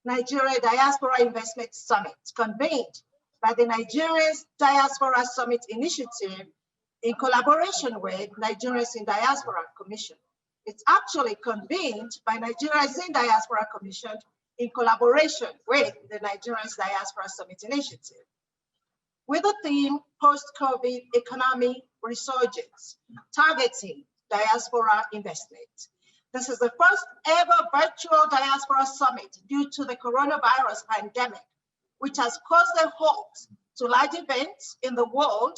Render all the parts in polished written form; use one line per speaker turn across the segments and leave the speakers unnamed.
Nigeria Diaspora Investment Summit, convened by the Nigerians Diaspora Summit Initiative in collaboration with Nigerians in Diaspora Commission. It's actually convened by Nigerians in Diaspora Commission in collaboration with the Nigerians Diaspora Summit Initiative, with the theme Post-COVID Economy Resurgence, targeting diaspora investment. This is the first ever virtual diaspora summit due to the coronavirus pandemic, which has caused a halt to large events in the world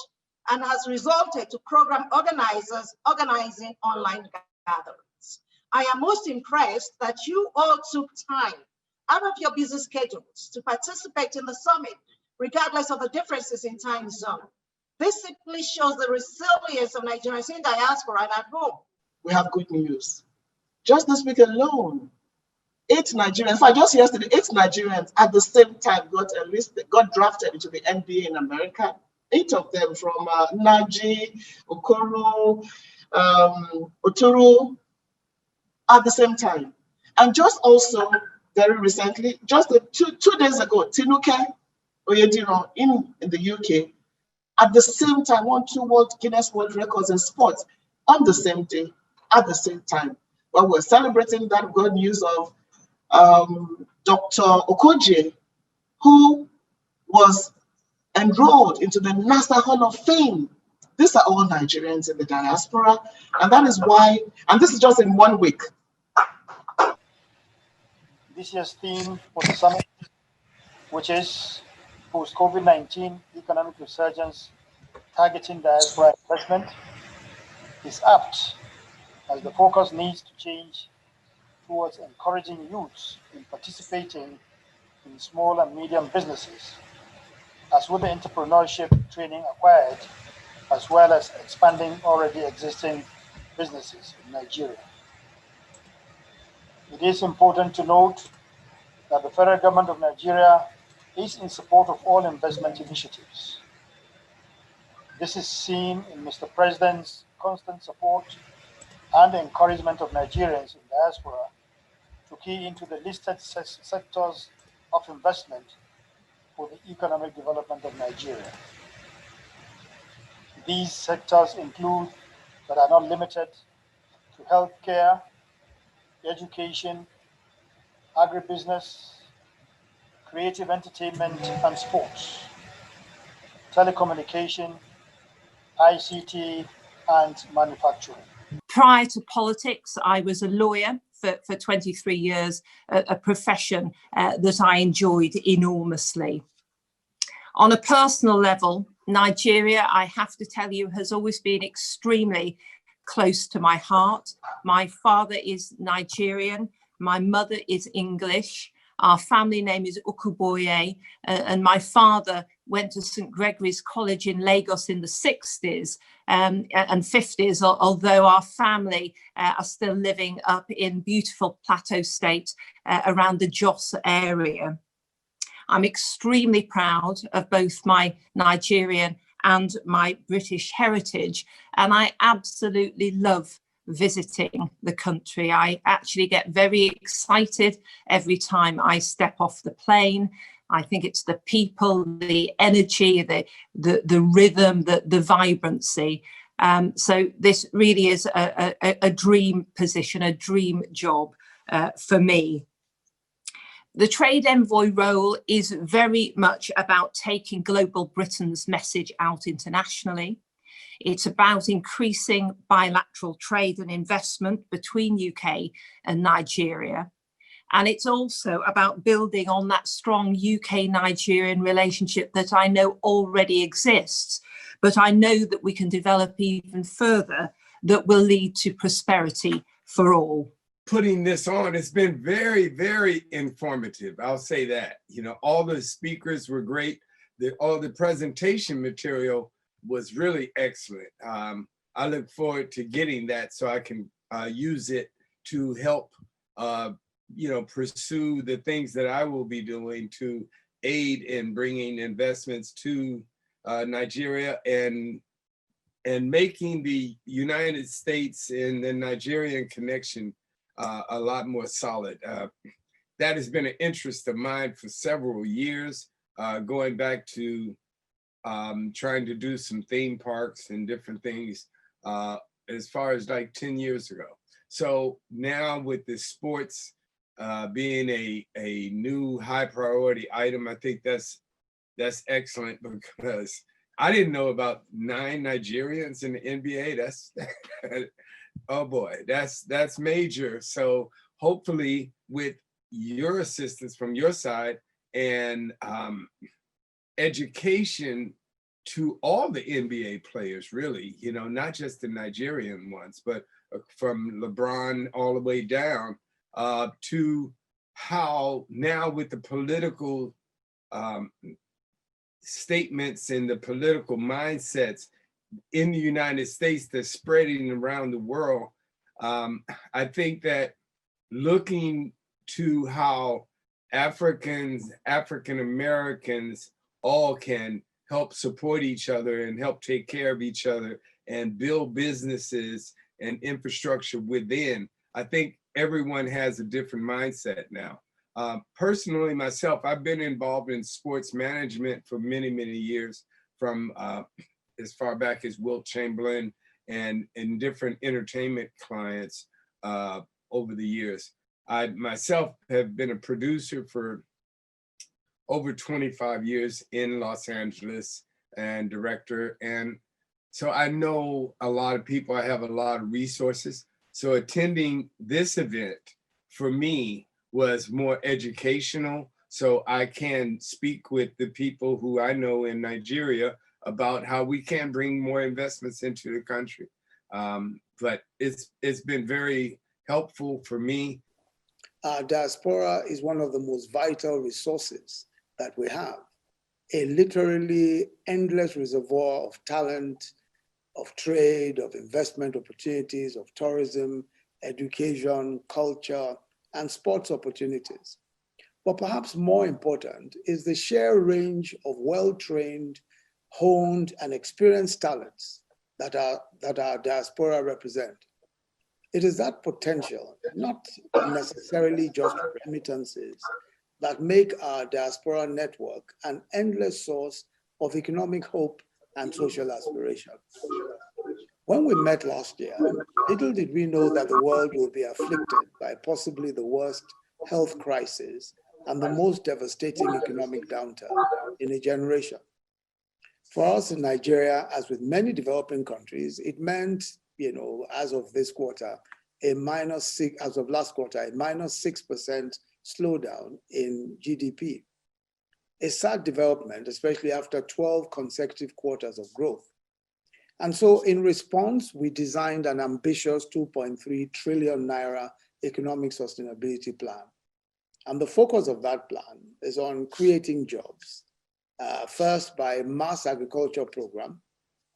and has resulted to program organizers organizing online gatherings. I am most impressed that you all took time out of your busy schedules to participate in the summit, regardless of the differences in time zone. This simply shows the resilience of Nigerians in diaspora and at home.
We have good news. Just this week alone, 8 Nigerians, in fact, just yesterday, 8 Nigerians at the same time got drafted into the NBA in America. 8 of them from Naji, Okoro, Oturu, at the same time. And just also very recently, just two days ago, Tinuke Oyediro in the UK, at the same time, won 2 Guinness World Records in sports on the same day, at the same time. Well, we're celebrating that good news of Dr. Okoje, who was enrolled into the NASA Hall of Fame. These are all Nigerians in the diaspora, and that is why, and this is just in 1 week.
This year's theme for the summit, which is Post-COVID-19 Economic Resurgence, Targeting Diaspora Investment, is apt as the focus needs to change towards encouraging youths in participating in small and medium businesses, as with the entrepreneurship training acquired, as well as expanding already existing businesses in Nigeria. It is important to note that the federal government of Nigeria is in support of all investment initiatives. This is seen in Mr. President's constant support and encouragement of Nigerians in diaspora to key into the listed sectors of investment for the economic development of Nigeria. These sectors include, but are not limited to, healthcare, education, agribusiness, creative entertainment and sports, telecommunication, ICT, and manufacturing.
Prior to politics, I was a lawyer for 23 years, a profession that I enjoyed enormously. On a personal level, Nigeria, I have to tell you, has always been extremely close to my heart. My father is Nigerian, my mother is English. Our family name is Ukuboye, and my father went to St. Gregory's College in Lagos in the 60s and 50s, although our family are still living up in beautiful Plateau State around the Jos area. I'm extremely proud of both my Nigerian and my British heritage, and I absolutely love visiting the country. I actually get very excited every time I step off the plane. I think it's the people, the energy, the rhythm, the vibrancy. So this really is a dream position, a dream job for me. The Trade Envoy role is very much about taking Global Britain's message out internationally. It's about increasing bilateral trade and investment between UK and Nigeria. And it's also about building on that strong UK-Nigerian relationship that I know already exists, but I know that we can develop even further that will lead to prosperity for all.
Putting this on, it's been very, very informative. I'll say that. You know, all the speakers were great. All the presentation material was really excellent. I look forward to getting that so I can use it to help, you know, pursue the things that I will be doing to aid in bringing investments to Nigeria and making the United States and the Nigerian connection a lot more solid. that has been an interest of mine for several years, going back to trying to do some theme parks and different things as far as like 10 years ago. So now with the sports being a new high priority item, I think that's excellent, because I didn't know about 9 Nigerians in the NBA. That's oh boy, that's major. So hopefully with your assistance from your side and education to all the NBA players, really, you know, not just the Nigerian ones, but from LeBron all the way down to how now with the political statements and the political mindsets in the United States that's spreading around the world, I think that looking to how African Americans all can help support each other and help take care of each other and build businesses and infrastructure within, I think everyone has a different mindset now. Personally, myself, I've been involved in sports management for many, many years, from as far back as Wilt Chamberlain and different entertainment clients over the years. I myself have been a producer for over 25 years in Los Angeles and director. And so I know a lot of people, I have a lot of resources. So attending this event for me was more educational, so I can speak with the people who I know in Nigeria about how we can bring more investments into the country. But it's been very helpful for me.
Diaspora is one of the most vital resources that we have, a literally endless reservoir of talent, of trade, of investment opportunities, of tourism, education, culture, and sports opportunities. But perhaps more important is the sheer range of well-trained, honed, and experienced talents that our diaspora represent. It is that potential, not necessarily just remittances, that make our diaspora network an endless source of economic hope and social aspiration. When we met last year, little did we know that the world will be afflicted by possibly the worst health crisis and the most devastating economic downturn in a generation. For us in Nigeria, as with many developing countries, it meant, you know, as of this quarter, as of last quarter, a -6% slowdown in GDP. A sad development, especially after 12 consecutive quarters of growth. And so in response, we designed an ambitious 2.3 trillion naira economic sustainability plan. And the focus of that plan is on creating jobs. First, by mass agriculture program.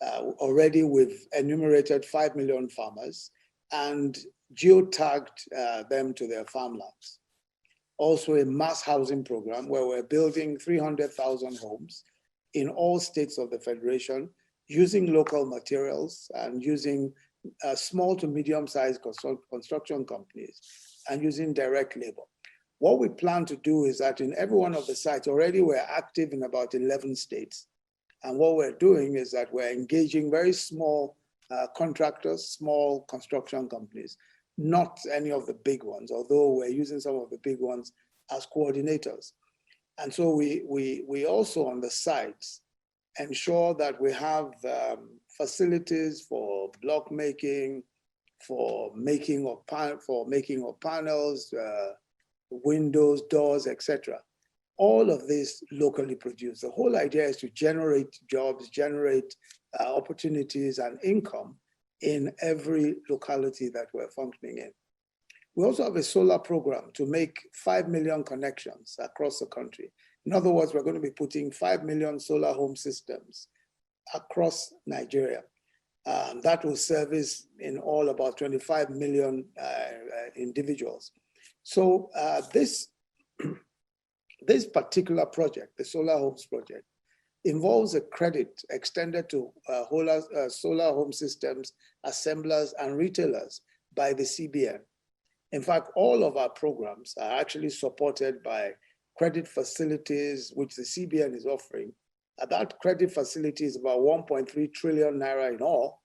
Already we've enumerated 5 million farmers and geotagged them to their farmlands. Also a mass housing program where we're building 300,000 homes in all states of the Federation, using local materials and using small to medium-sized construction companies and using direct labor. What we plan to do is that in every one of the sites, already we're active in about 11 states. And what we're doing is that we're engaging very small contractors, small construction companies, not any of the big ones, although we're using some of the big ones as coordinators. And so we also on the sites ensure that we have facilities for block making, for making of panels, windows, doors, etc. All of this locally produced. The whole idea is to generate jobs, generate opportunities and income in every locality that we're functioning in. We also have a solar program to make 5 million connections across the country. In other words, we're going to be putting 5 million solar home systems across Nigeria. That will service in all about 25 million individuals. So this particular project, the Solar Homes Project, involves a credit extended to solar home systems, assemblers, and retailers by the CBN. In fact, all of our programs are actually supported by credit facilities, which the CBN is offering. That credit facility is about 1.3 trillion naira in all.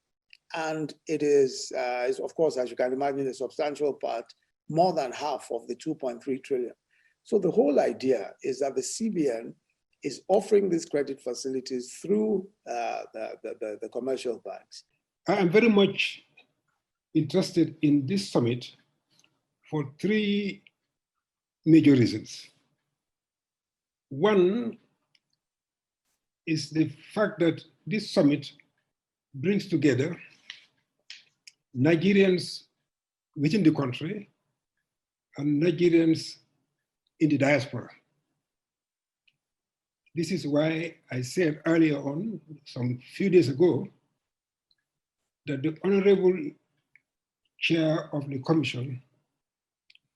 And it is of course, as you can imagine, a substantial part, more than half of the 2.3 trillion. So the whole idea is that the CBN is offering these credit facilities through the commercial banks.
I am very much interested in this summit for three major reasons. One is the fact that this summit brings together Nigerians within the country and Nigerians in the diaspora. This is why I said earlier on, some few days ago, that the Honorable Chair of the Commission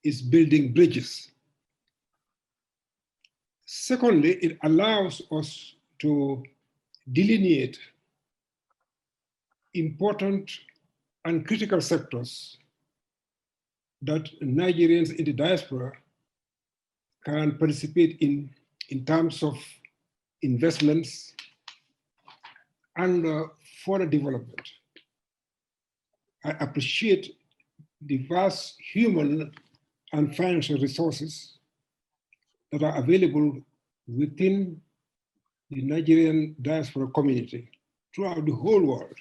is building bridges. Secondly, it allows us to delineate important and critical sectors that Nigerians in the diaspora can participate in terms of investments and further development. I appreciate the vast human and financial resources that are available within the Nigerian diaspora community throughout the whole world.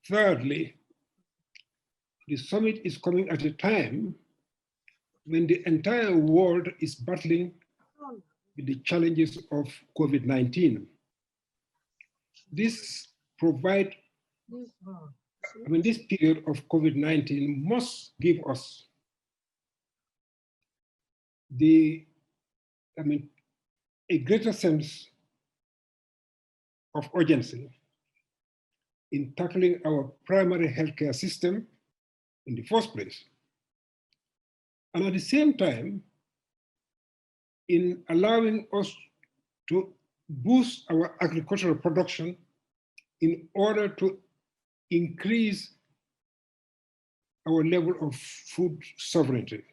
Thirdly, the summit is coming at a time when the entire world is battling with the challenges of COVID-19. This period of COVID-19 must give us a greater sense of urgency in tackling our primary healthcare system in the first place. And at the same time, in allowing us to boost our agricultural production in order to increase our level of food sovereignty.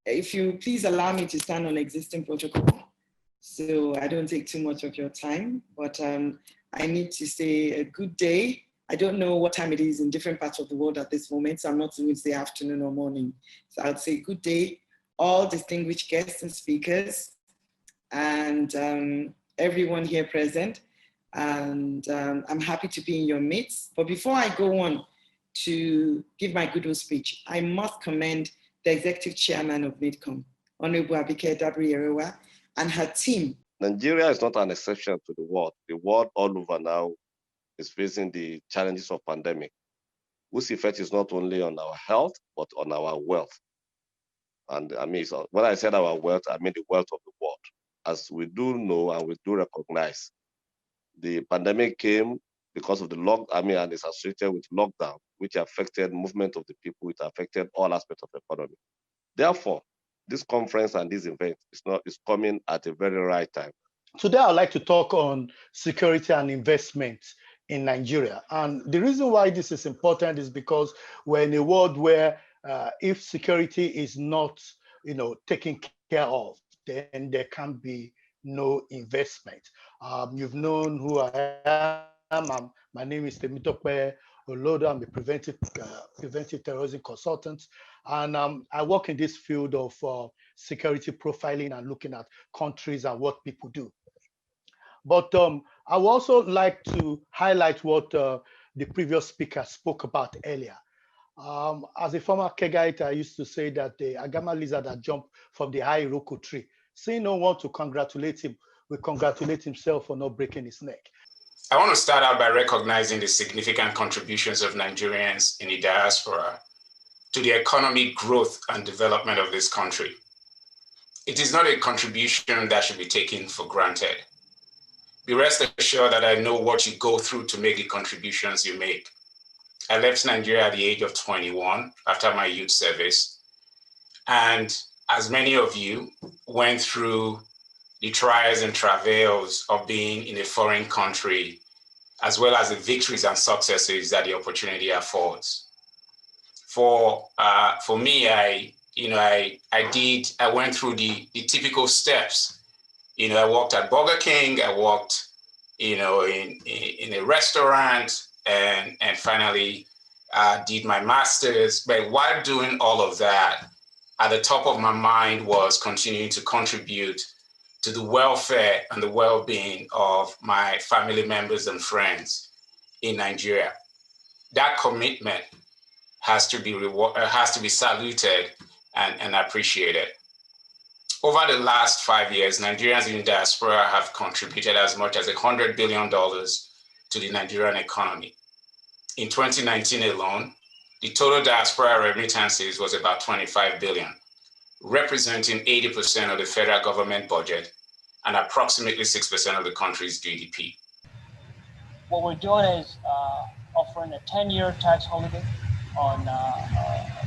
If you please allow me to stand on existing protocol, so I don't take too much of your time, but I need to say a good day. I don't know what time it is in different parts of the world at this moment, so I'm not going to say afternoon or morning. So I'd say good day, all distinguished guests and speakers, and everyone here present. And I'm happy to be in your midst. But before I go on to give my goodwill speech, I must commend the executive chairman of NIDCOM, Honorable Abike Dabri-Yerewa, and her team.
Nigeria is not an exception to the world. The world all over now is facing the challenges of pandemic, whose effect is not only on our health, but on our wealth. And I mean, so when I said our wealth, I mean the wealth of the world. As we do know and we do recognize, the pandemic came because of the and it's associated with lockdown, which affected movement of the people, it affected all aspects of the economy. Therefore, this conference and this event is coming at a very right time.
Today, I'd like to talk on security and investment in Nigeria. And the reason why this is important is because we're in a world where if security is not, taken care of, then there can be no investment. You've known who I am. My name is Temitope Olodo. I'm a preventive terrorism consultant. And I work in this field of security profiling and looking at countries and what people do. But I would also like to highlight what the previous speaker spoke about earlier. As a former Kegite, I used to say that the Agama lizard that jumped from the high Iroko tree, seeing no one to congratulate him, will congratulate himself for not breaking his neck.
I want to start out by recognizing the significant contributions of Nigerians in the diaspora to the economic growth and development of this country. It is not a contribution that should be taken for granted. Be rest assured that I know what you go through to make the contributions you make. I left Nigeria at the age of 21 after my youth service. And as many of you went through the trials and travails of being in a foreign country, as well as the victories and successes that the opportunity affords. for me, I went through the typical steps. I worked at Burger King, I worked, in a restaurant, and finally did my master's. But while doing all of that, at the top of my mind was continuing to contribute to the welfare and the well-being of my family members and friends in Nigeria. That commitment has to be saluted and appreciated. Over the last 5 years, Nigerians in diaspora have contributed as much as $100 billion to the Nigerian economy. In 2019 alone, the total diaspora remittances was about 25 billion, representing 80% of the federal government budget and approximately 6% of the country's GDP.
What we're doing is offering a 10-year tax holiday on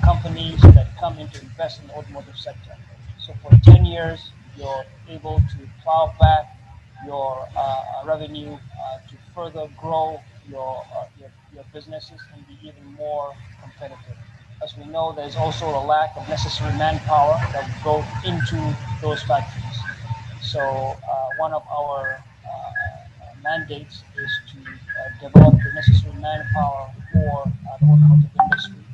companies that come in to invest in the automotive sector. So for 10 years, you're able to plow back your revenue to further grow your businesses and be even more competitive. As we know, there's also a lack of necessary manpower that would go into those factories. So one of our mandates is to develop the necessary manpower for the automotive industry.